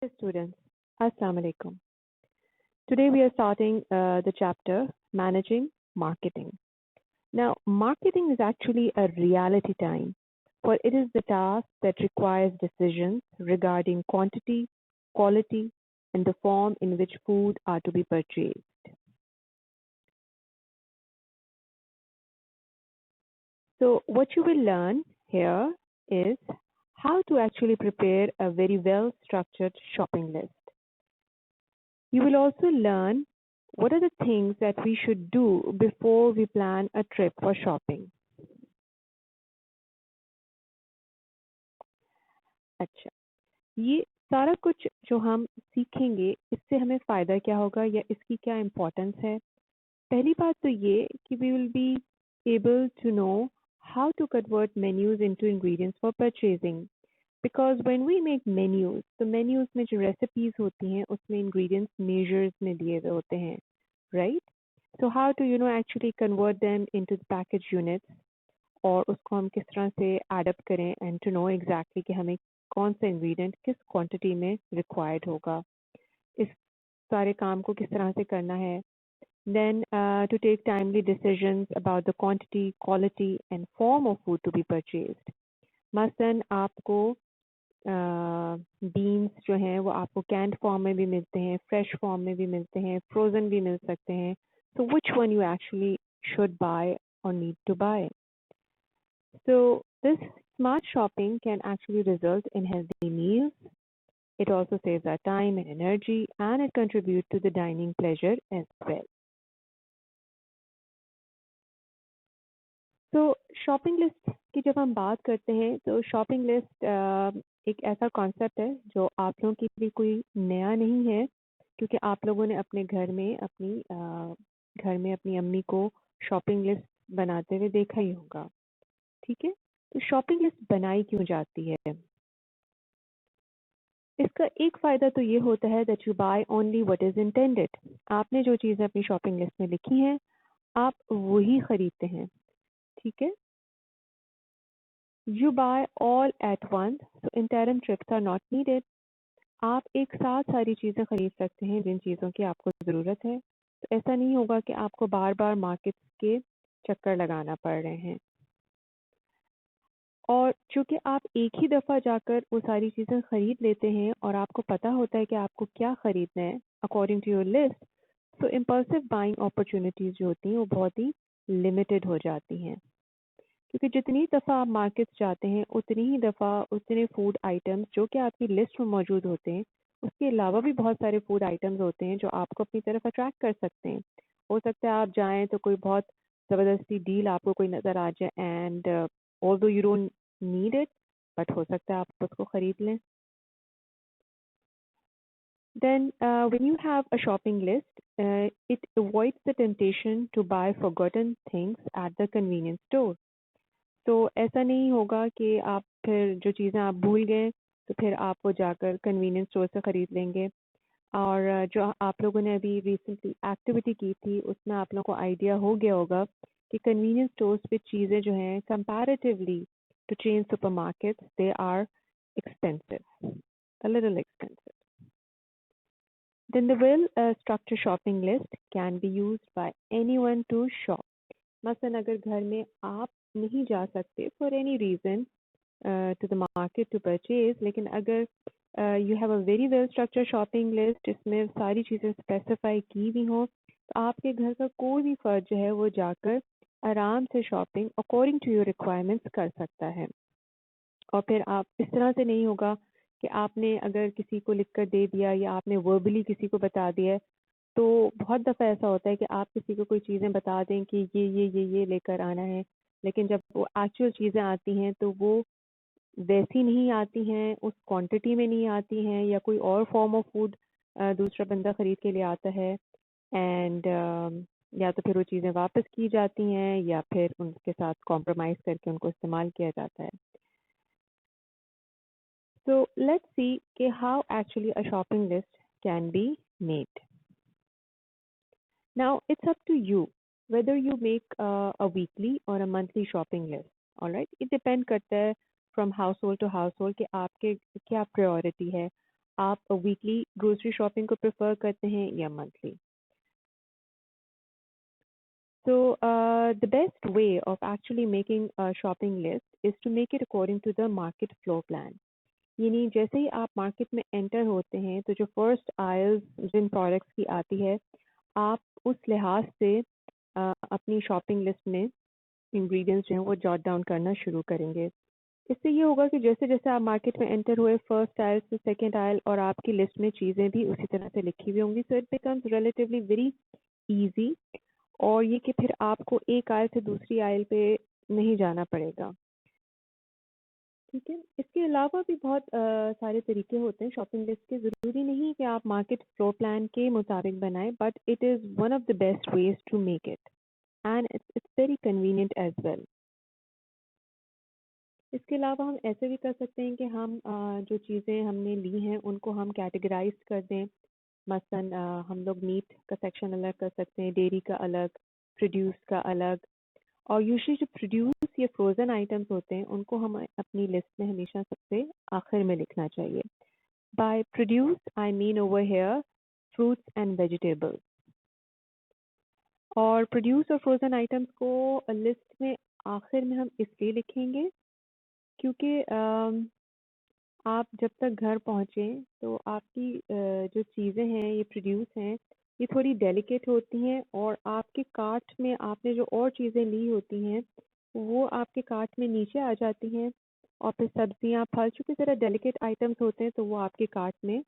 Dear students, Assalamu alaikum. Today we are starting the chapter Managing Marketing. Now, marketing is actually a reality time, for it is the task that requires decisions regarding quantity, quality, and the form in which food are to be purchased. So, what you will learn here is how to actually prepare a very well structured shopping list. You will also learn what are the things that we should do before we plan a trip for shopping. अच्छा, ये सारा कुछ जो हम सीखेंगे इससे हमें फ़ायदा क्या होगा या इसकी क्या इम्पोर्टेंस है? पहली बात तो ये कि we will be able to know how to convert menus into ingredients for purchasing. Because when we make menus, तो menus में जो recipes होती हैं उसमें ingredients measures में दिए हुए होते हैं, right? So how to actually convert them into the package units और उसको हम किस तरह से एडप्ट करें एंड टू नो एग्जैक्टली कि हमें कौन सा इंग्रेडिएंट किस क्वांटिटी में रिक्वायर्ड होगा, इस सारे काम को किस तरह से करना है. Then to take timely decisions about the quantity, quality and form of food to be purchased. मसलन आपको बीन्स जो हैं वो आपको कैंड फॉर्म में भी मिलते हैं, फ्रेश फॉर्म में भी मिलते हैं, फ्रोज़न भी मिल सकते हैं. So which one you actually should buy or need to buy? So this smart shopping can actually result in healthy meals. It also saves our time and energy, and it contributes to the dining pleasure as well. तो shopping list की जब हम बात करते हैं तो shopping list एक ऐसा कॉन्सेप्ट है जो आप लोगों के लिए कोई नया नहीं है, क्योंकि आप लोगों ने अपने घर में अपनी अम्मी को शॉपिंग लिस्ट बनाते हुए देखा ही होगा. ठीक है, तो शॉपिंग लिस्ट बनाई क्यों जाती है? इसका एक फ़ायदा तो ये होता है that you buy only what is intended. आपने जो चीज़ें अपनी शॉपिंग लिस्ट में लिखी हैं आप वही खरीदते हैं. ठीक है, you buy all at once, so interim trips are not needed. आप एक साथ सारी चीज़ें खरीद सकते हैं जिन चीज़ों की आपको ज़रूरत है. तो ऐसा नहीं होगा कि आपको बार बार मार्केट्स के चक्कर लगाना पड़ रहे हैं. और चूँकि आप एक ही दफ़ा जाकर वो सारी चीज़ें खरीद लेते हैं और आपको पता होता है कि आपको क्या खरीदना है अकॉर्डिंग टू योर लिस्ट, तो इम्पल्सिव बाइंग अपॉर्चुनिटीज़ जो होती हैं वो बहुत ही लिमिटेड हो जाती हैं. क्योंकि जितनी दफ़ा आप मार्केट्स जाते हैं उतनी ही दफ़ा उतने फूड आइटम्स जो कि आपकी लिस्ट में मौजूद होते हैं, उसके अलावा भी बहुत सारे फूड आइटम्स होते हैं जो आपको अपनी तरफ अट्रैक्ट कर सकते हैं. हो सकता है आप जाएँ तो कोई बहुत ज़बरदस्ती डील आपको कोई नज़र आ जाए and although you don't need it, but हो सकता है आप उसको खरीद लें. Then when you have a shopping list, it avoids the temptation to buy forgotten things at the convenience store. तो ऐसा नहीं होगा कि आप फिर जो चीज़ें आप भूल गए तो फिर आप वो जाकर कन्वीनियंस स्टोर से ख़रीद लेंगे. और जो आप लोगों ने अभी रिसेंटली एक्टिविटी की थी उसमें आप लोगों को आइडिया हो गया होगा कि कन्वीनियंस स्टोर्स पे चीज़ें जो हैं comparatively to chain supermarkets they are expensive, a little expensive. Then the well-structured shopping list can be used by anyone to shop. मसलन अगर घर में आप नहीं जा सकते for any reason to the market to purchase, लेकिन अगर you have a very well-structured shopping list जिसमें सारी चीज़ें specify की हुई हों, तो आपके घर का कोई भी फर्द जो है वो जाकर आराम से shopping according to your requirements कर सकता है. और फिर आप इस तरह से नहीं होगा कि आपने अगर किसी को लिख कर दे दिया या आपने वर्बली किसी को बता दिया है, तो बहुत दफ़ा ऐसा होता है कि आप किसी को कोई चीज़ें बता दें कि ये लेकर आना है, लेकिन जब वो एक्चुअल चीज़ें आती हैं तो वो वैसी नहीं आती हैं, उस क्वांटिटी में नहीं आती हैं, या कोई और फॉर्म ऑफ फूड दूसरा बंदा ख़रीद के ले आता है एंड या तो फिर वो चीज़ें वापस की जाती हैं या फिर उनके साथ कॉम्प्रोमाइज़ करके उनको इस्तेमाल किया जाता है. So let's see how actually a shopping list can be made. Now it's up to you whether you make a weekly or a monthly shopping list. All right, it depend करता है from household to household कि आपके क्या priority है. आप weekly grocery shopping को prefer करते हैं या monthly? So the best way of actually making a shopping list is to make it according to the market floor plan. यानी जैसे ही आप मार्केट में एंटर होते हैं तो जो फर्स्ट आयल्स जिन प्रोडक्ट्स की आती है, आप उस लिहाज से अपनी शॉपिंग लिस्ट में इंग्रेडिएंट्स जो हैं वो जॉट डाउन करना शुरू करेंगे। इससे ये होगा कि जैसे जैसे आप मार्केट में एंटर हुए फर्स्ट आयल से सेकंड आयल और आपकी लिस्ट में चीज़ें भी उसी तरह से लिखी हुई होंगी, so it becomes relatively very easy. और ये कि फिर आपको एक आयल से दूसरी आयल पे नहीं जाना पड़ेगा। ठीक है, इसके अलावा भी बहुत सारे तरीके होते हैं शॉपिंग लिस्ट के। ज़रूरी नहीं कि आप मार्केट फ्लोर प्लान के मुताबिक बनाएं, but it is one of the best ways to make it and it's very convenient as well. इसके अलावा हम ऐसे भी कर सकते हैं कि हम जो चीज़ें हमने ली हैं उनको हम कैटेगराइज कर दें। मसलन हम लोग मीट का सेक्शन अलग कर सकते हैं, डेयरी का अलग, प्रोड्यूस का अलग। और यूजुअली जो प्रोड्यूस या फ्रोज़न आइटम्स होते हैं उनको हम अपनी लिस्ट में हमेशा सबसे आखिर में लिखना चाहिए। By produce I mean over here fruits and vegetables. और प्रोड्यूस और फ्रोज़न आइटम्स को लिस्ट में आखिर में हम इसलिए लिखेंगे क्योंकि आप जब तक घर पहुँचे तो आपकी जो चीज़ें हैं ये प्रोड्यूस हैं, ये थोड़ी डेलिकेट होती हैं और आपके कार्ट में आपने जो और चीज़ें ली होती हैं वो आपके कार्ट में नीचे आ जाती हैं। और फिर सब्जियां फल चूँकि ज़रा डेलिकेट आइटम्स होते हैं तो वो आपके कार्ट में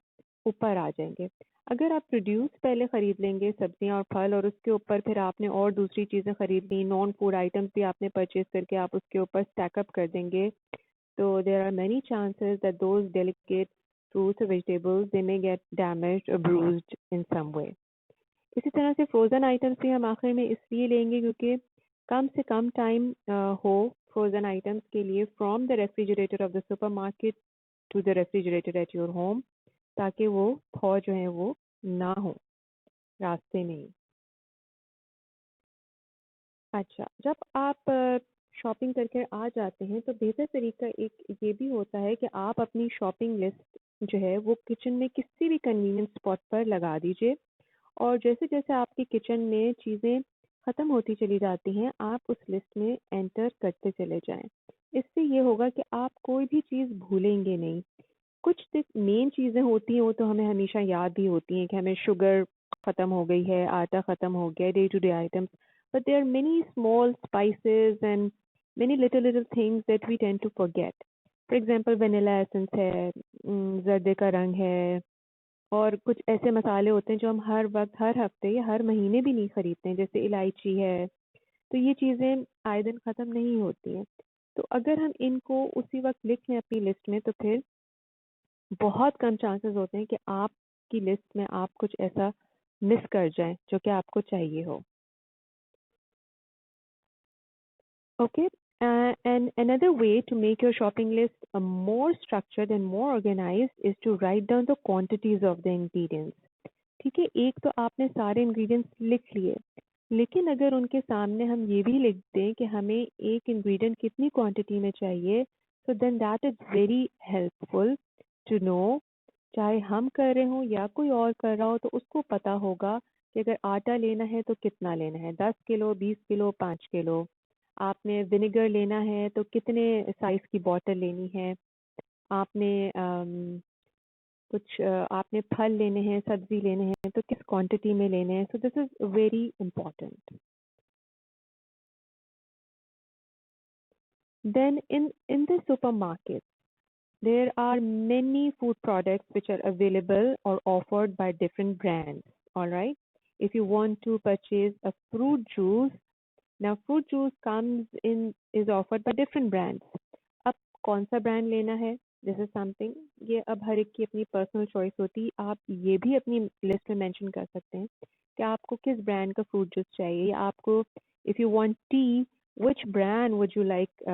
ऊपर आ जाएंगे। अगर आप प्रोड्यूस पहले ख़रीद लेंगे सब्जियां और फल, और उसके ऊपर फिर आपने और दूसरी चीज़ें ख़रीद ली, नॉन फूड आइटम्स भी आपने परचेज करके आप उसके ऊपर स्टैकअप कर देंगे, so there are many chances that those delicate fruits or vegetables they may get damaged or bruised in some way. इसी तरह से फ्रोज़न आइटम्स भी हम आखिर में इसलिए लेंगे क्योंकि कम से कम टाइम हो फ्रोज़न आइटम्स के लिए from the refrigerator of the supermarket to the refrigerator at your home, ताकि वो थॉ जो है वो ना हो रास्ते में ही। अच्छा, जब आप शॉपिंग करके आ जाते हैं तो बेहतर तरीका एक ये भी होता है कि आप अपनी शॉपिंग लिस्ट जो है वो किचन में किसी भी कन्वीनियंट स्पॉट पर लगा दीजिए। और जैसे जैसे आपकी किचन में चीज़ें ख़त्म होती चली जाती हैं, आप उस लिस्ट में एंटर करते चले जाएं। इससे ये होगा कि आप कोई भी चीज़ भूलेंगे नहीं। कुछ मेन चीज़ें होती हैं वो तो हमें हमेशा याद ही होती हैं कि हमें शुगर ख़त्म हो गई है, आटा ख़त्म हो गया, day to day items. But there are many small spices and many little little things that we tend to forget. For example vanilla essence है, जर्दे का रंग है, और कुछ ऐसे मसाले होते हैं जो हम हर वक्त हर हफ्ते या हर महीने भी नहीं खरीदते हैं, जैसे इलायची है। तो ये चीज़ें आए दिन ख़त्म नहीं होती हैं। तो अगर हम इनको उसी वक्त लिख लें अपनी लिस्ट में तो फिर बहुत कम चांसेस होते हैं कि आपकी लिस्ट में आप कुछ ऐसा मिस कर जाएं जो कि आपको चाहिए हो। Okay, and another way to make your shopping list more structured and more organized is to write down the quantities of the ingredients. ठीक है, एक तो आपने सारे इंग्रेडिएंट्स लिख लिए, लेकिन अगर उनके सामने हम ये भी लिख दें कि हमें एक इंग्रेडिएंट कितनी क्वांटिटी में चाहिए, so then that is very helpful to know। चाहे हम कर रहे हों या कोई और कर रहा हो तो उसको पता होगा कि अगर आटा लेना है तो कितना लेना है, 10 किलो, 20 किलो, 5 किलो। आपने विनेगर लेना है तो कितने साइज की बॉटल लेनी है। आपने आपने फल लेने हैं, सब्जी लेने हैं तो किस क्वांटिटी में लेने हैं। So this is very important. Then in the supermarket there are many food products which are available or offered by different brands. All right, if you want to purchase a fruit juice, now fruit juice comes in is offered by different brands. अब कौन सा brand लेना है, this is something, ये अब हर एक की अपनी पर्सनल चॉइस होती है। आप ये भी अपनी लिस्ट में मेंशन कर सकते हैं कि आपको किस ब्रांड का फ्रूट जूस चाहिए, या आपको if you want T which brand would you like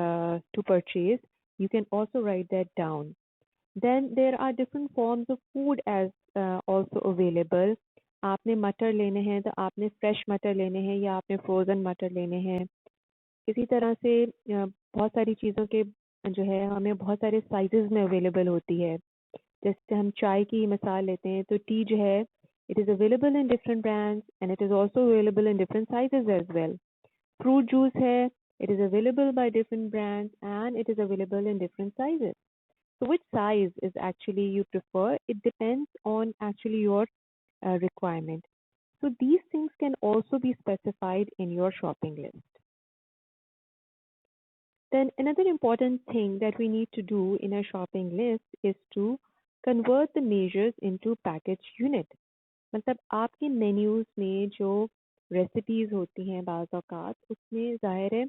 to purchase, you can also write that down. Then there are different forms of food as also available. आपने मटर लेने हैं तो आपने फ्रेश मटर लेने हैं या आपने फ्रोज़न मटर लेने हैं। इसी तरह से बहुत सारी चीज़ों के जो है हमें बहुत सारे साइजेस में अवेलेबल होती है। जैसे हम चाय की मिसाल लेते हैं तो टी जो है it is available in different brands and it is also available in different sizes as well. Fruit juice है, it is available by different brands and it is available in different sizes. So which size is actually you prefer? It depends on actually your requirement. So these things can also be specified in your shopping list. Then another important thing that we need to do in a shopping list is to convert the measures into package unit. मतलब आपके menus में जो recipes होती हैं बाज़ औक़ात उसमें ज़ाहिर है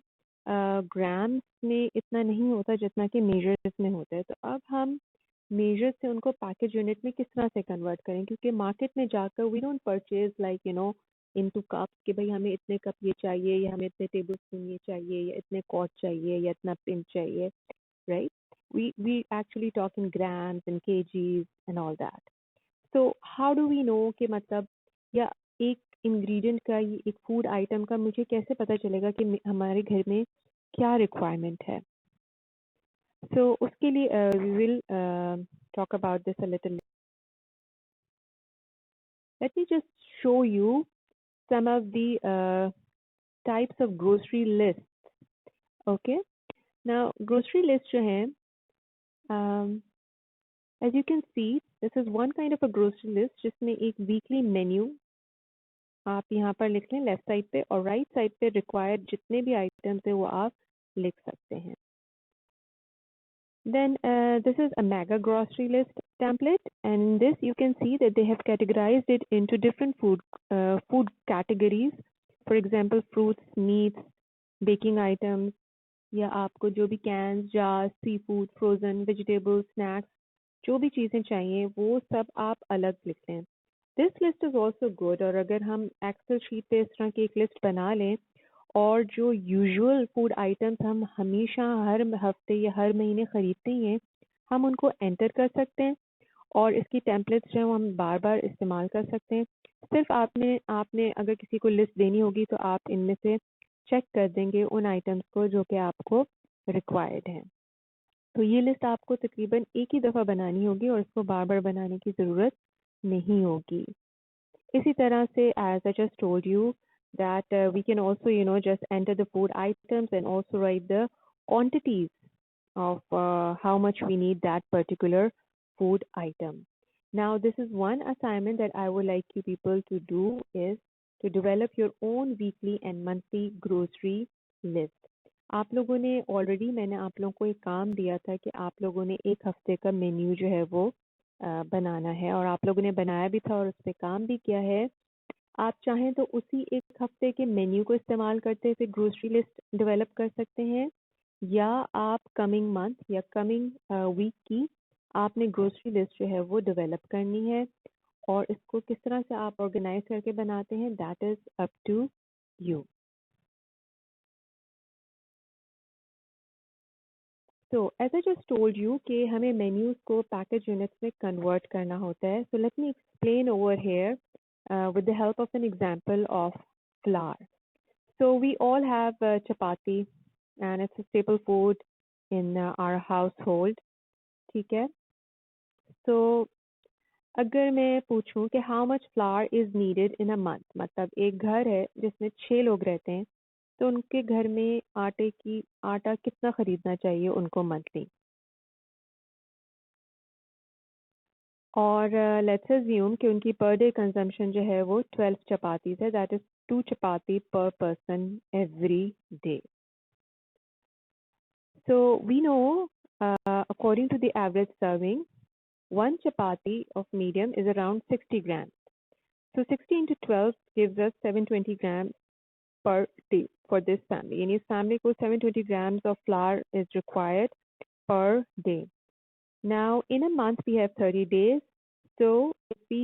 ग्राम्स में इतना नहीं होता जितना कि मेजर्स में होता है. तो अब हम मेजर्स से उनको पैकेज यूनिट में किस तरह से कन्वर्ट करें, क्योंकि मार्केट में जाकर we don't purchase like into cups कि भाई हमें इतने कप ये चाहिए या हमें इतने टेबल स्पून ये चाहिए या इतने कॉट चाहिए या इतना पिंच चाहिए, right? We actually talk in grams and kgs and all that. So how do we know कि मतलब या एक इंग्रेडिएंट का एक फूड आइटम का मुझे कैसे पता चलेगा कि हमारे घर में क्या रिक्वायरमेंट है. So उसके लिए we will talk about this a little. Let me just show you some of the types of grocery lists. Okay, now grocery list जो है as you can see this is one kind of a grocery list जिसमें एक weekly menu आप यहाँ पर लिख लें left side पे और राइट साइड पे रिक्वायर्ड जितने भी आइटम्स है वो आप लिख सकते हैं. Then this is a mega grocery list template, and in this you can see that they have categorized it into different food categories. For example, fruits, meats, baking items, या आपको जो भी cans, jars, sea food, frozen, vegetables, snacks जो भी चीज़ें चाहिए वो सब आप अलग लिख लें. This list is also good. और अगर हम एक्सेल शीट पे इस तरह की एक लिस्ट बना लें और जो यूजुअल फूड आइटम्स हम हमेशा हर हफ्ते या हर महीने ख़रीदते ही हैं हम उनको एंटर कर सकते हैं और इसकी टेम्पलेट्स जो हैं वो हम बार बार इस्तेमाल कर सकते हैं. सिर्फ आपने आपने अगर किसी को लिस्ट देनी होगी तो आप इनमें से चेक कर देंगे उन आइटम्स को जो कि आपको रिक्वायर्ड हैं. तो ये लिस्ट आपको तकरीबन एक ही दफ़ा बनानी होगी और इसको बार बार बनाने की ज़रूरत नहीं होगी. इसी तरह से as I just told you that we can also just enter the food items and also write the quantities of how much we need that particular food item. Now this is one assignment that I would like you people to do is to develop your own weekly and monthly grocery list. आप लोगों ने already मैंने आप लोगों को एक काम दिया था कि आप लोगों ने एक हफ्ते का मेन्यू जो है वो बनाना है और आप लोगों ने बनाया भी था और उस पर काम भी किया है. आप चाहें तो उसी एक हफ्ते के मेन्यू को इस्तेमाल करते हुए ग्रोसरी लिस्ट डेवलप कर सकते हैं या आप कमिंग मंथ या कमिंग वीक की आपने ग्रोसरी लिस्ट जो है वो डेवलप करनी है और इसको किस तरह से आप ऑर्गेनाइज करके बनाते हैं that is up to you. So as I just told you कि हमें menus को package units में convert करना होता है. So let me explain over here with the help of an example of flour. So we all have chapati and it's a staple food in our household. ठीक है. So अगर मैं पूछूं कि how much flour is needed in a month, मतलब एक घर है जिसमें 6 लोग रहते हैं तो उनके घर में आटा कितना खरीदना चाहिए उनको मंथली. और लेट्स अज्यूम कि उनकी पर डे कंजम्पशन जो है वो 12 चपातीज है. That is 2 chapati per person every day. So we know according to the average serving one chapati of medium is around 60 grams. So 60 into 12 gives us 720 grams per day for this family. In this family को 720 grams of flour is required per day. Now in a month we have 30 days. So if we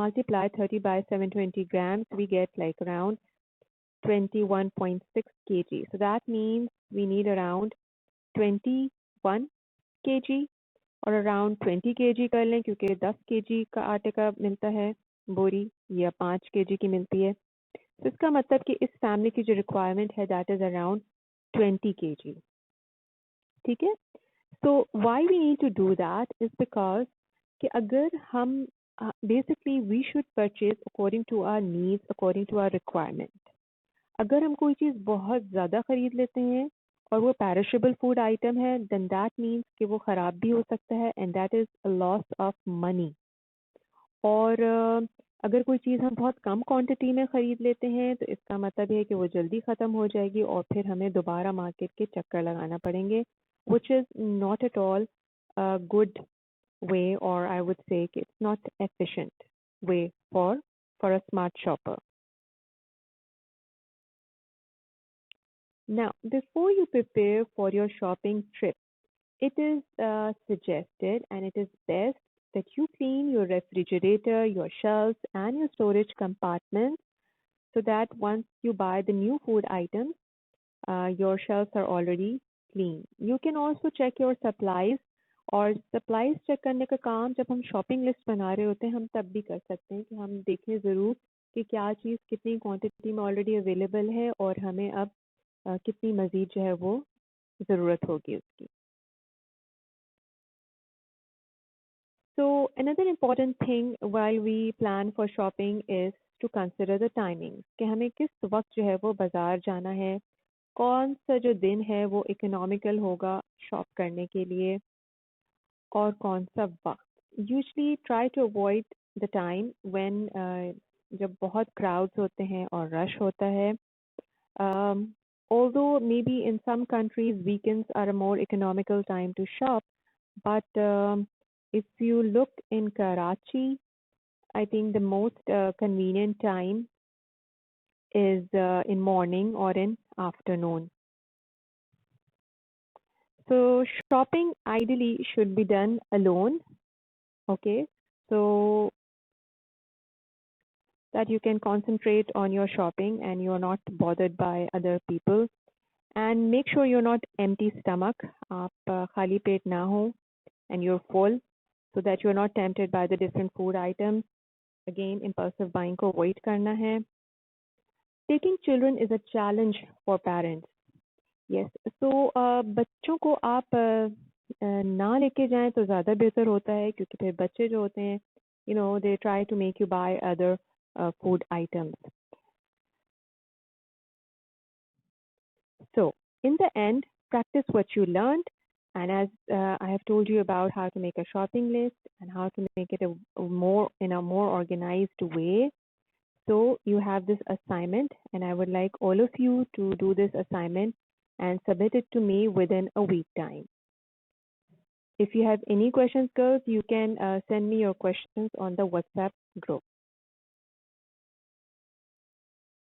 multiply 30 by 720 grams, we get like around 21.6 kg. So that means we need around 21 kg और around 20 kg कर लें क्योंकि 10 kg का आटे का मिलता है बोरी या 5 kg की मिलती है. तो इसका मतलब कि इस फैमिली की जो रिक्वायरमेंट है दैट इज अराउंड 20 kg. ठीक है. So why we need to do that is because कि अगर हम basically we should purchase according to our needs, according to our requirement. अगर हम कोई चीज़ बहुत ज़्यादा खरीद लेते हैं और वो पेरिशेबल फूड आइटम है, देन दैट मीन्स कि वो ख़राब भी हो सकता है and that is a loss of money. और अगर कोई चीज़ हम बहुत कम क्वांटिटी में ख़रीद लेते हैं तो इसका मतलब है कि वो जल्दी ख़त्म हो जाएगी और फिर हमें दोबारा मार्केट के चक्कर लगाना पड़ेंगे, which is not at all good way, or I would say it's not efficient way for a smart shopper. Now, before you prepare for your shopping trip, it is suggested and it is best that you clean your refrigerator, your shelves, and your storage compartments so that once you buy the new food items, your shelves are already clean. You can also check your supplies और supplies check करने का काम जब हम shopping list बना रहे होते हैं हम तब भी कर सकते हैं कि हम देखें ज़रूर कि क्या चीज़ कितनी क्वांटिटी में ऑलरेडी अवेलेबल है और हमें अब कितनी मज़ीद जो है वो ज़रूरत होगी उसकी। So another important thing while we plan for shopping is to consider the timing कि हमें किस वक्त जो है वो बाज़ार जाना है, कौन सा जो दिन है वो इकोनॉमिकल होगा शॉप करने के लिए और कौन सा वक्त। Usually try to avoid the time when जब बहुत क्राउड्स होते हैं और रश होता है। Although maybe in some countries weekends are a more economical time to shop, but if you look in Karachi, I think the most convenient time is in morning or in afternoon. So shopping ideally should be done alone, okay? So that you can concentrate on your shopping and you're not bothered by other people. And make sure you're not empty stomach, आप खाली पेट ना हो and you're full so that you're not tempted by the different food items. Again, impulsive buying को avoid करना है. Taking children is a challenge for parents. Yes, so बच्चों को आप ना लेके जाएं तो ज़्यादा बेहतर होता है क्योंकि फिर बच्चे जो होते हैं, they try to make you buy other food items. So, in the end, practice what you learned. And as I have told you about how to make a shopping list and how to make it in a more organized way. So you have this assignment, and I would like all of you to do this assignment and submit it to me within a week time. If you have any questions, girls, you can send me your questions on the WhatsApp group.